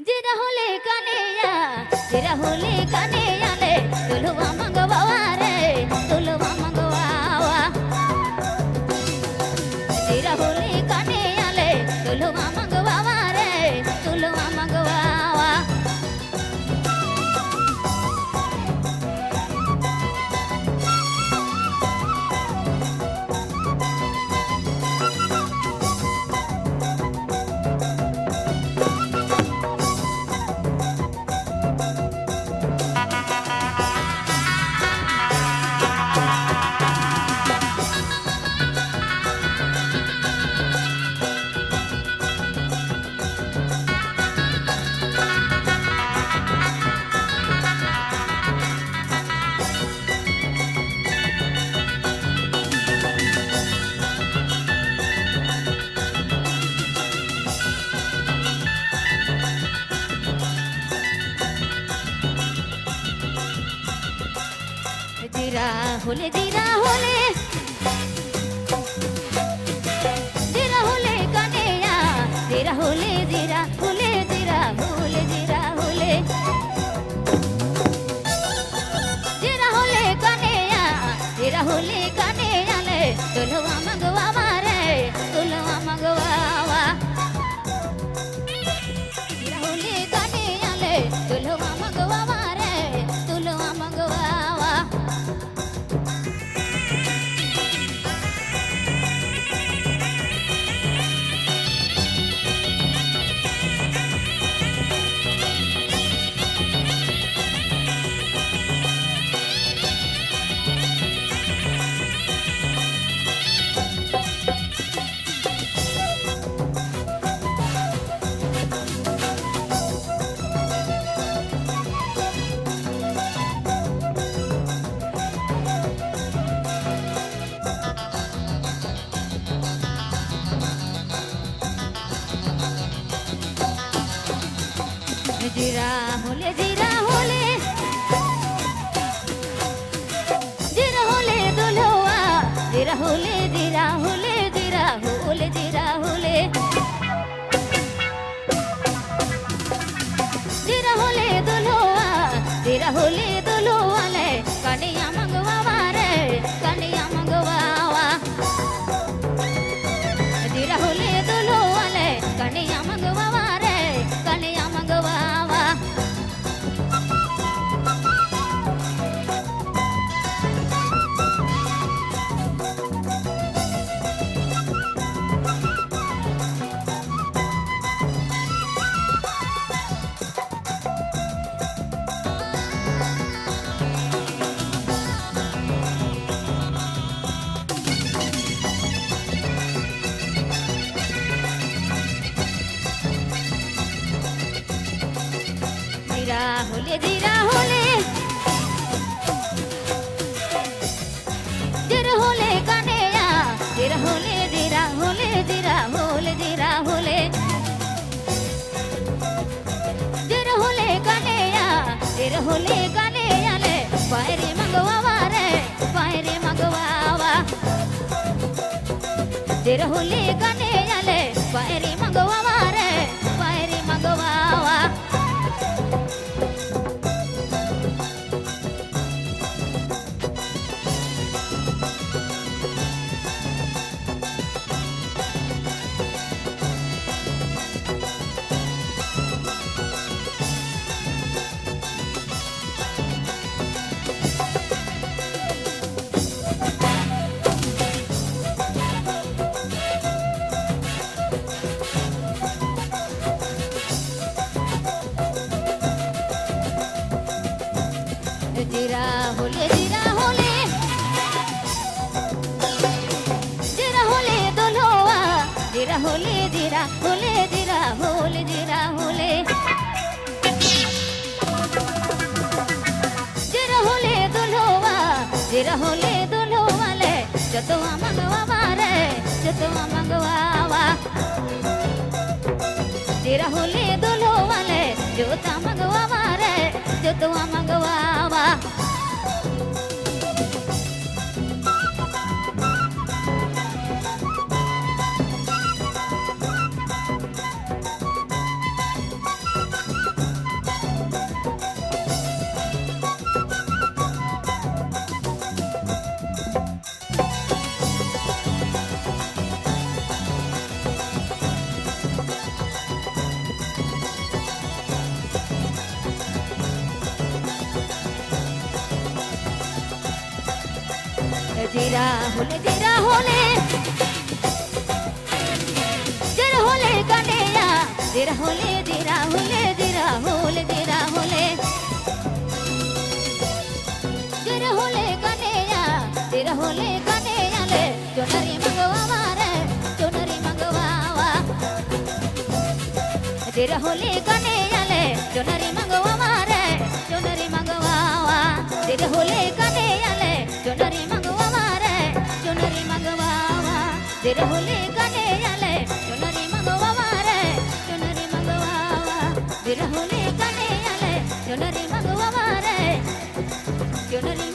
जिरा होले कन्हैया जिरा होले कन्हैया ले तुलवा मंगवावा रे तुलवा मंगवावा जिरा होले कन्हैया ले तुलवा मंगवावा रे तुलवा मंगवावा जीरा होले जीरा होले जीरा होले कन्हैया जीरा होले जीरा होले जीरा होले जीरा होले जीरा होले कन्हैया जीरा होले कन्हैया ले तुलवा मंगवावा रे तुलवा मंगवावा जीरा होले कन्हैया ले तुलवा मंगवावा रे तुलवा मंगवावा जीरा होले जीरा होले जीरा होले दुल्हवा जीरा होले जीरा होले जीरा होले जीरा होले जीरा होले दुल्हवा जीरा होले दुल्हवा ले कन्हैया मंगवावा रे कन्हैया मंगवावा जीरा होले दुल्हवा ले कन्हैया मंगवावा रे कन्हैया मंगवावा जीरा होले जीरा होले जीरा होले कन्हैया जीरा होले जीरा होले जीरा होले जीरा होले जीरा होले कन्हैया जीरा होले कन्हैया ले पायरे मंगवावा रे पायरे मंगवावा जीरा होले कन्हैया ले पायरे मंगवावा रे पायरे मंगवावा जीरा होले जीरा होले जीरा होले दुल्हवा जीरा होले जीरा होले जीरा होले जीरा होले जीरा होले दुल्हवा जीरा होले दुल्हवा ले जतवा मंगवावा रे जतवा मंगवावा जीरा होले दुल्हवा ले जोता मंगवावा रे जोतवा मंगवावा तेरा होले कन्हैया तेरा होले तेरा होले तेरा होले तेरा होले तेरा होले कन्हैया तेरा होले कन्हैया ले चुनरी मंगवा रे चुनरी मंगवा तेरा होले कन्हैया ले चुनरी मंगवा रे चुनरी मंगवा तेरा होले कन्हैया ले चुनरी मंगवा रे चुनरी मंगवा तेरा होले कन्हैया ले चुनरी मंगवा रे चुनरी मंगवा तेरा होले कन्हैया ले चुनरी मंगवा रे चुनरी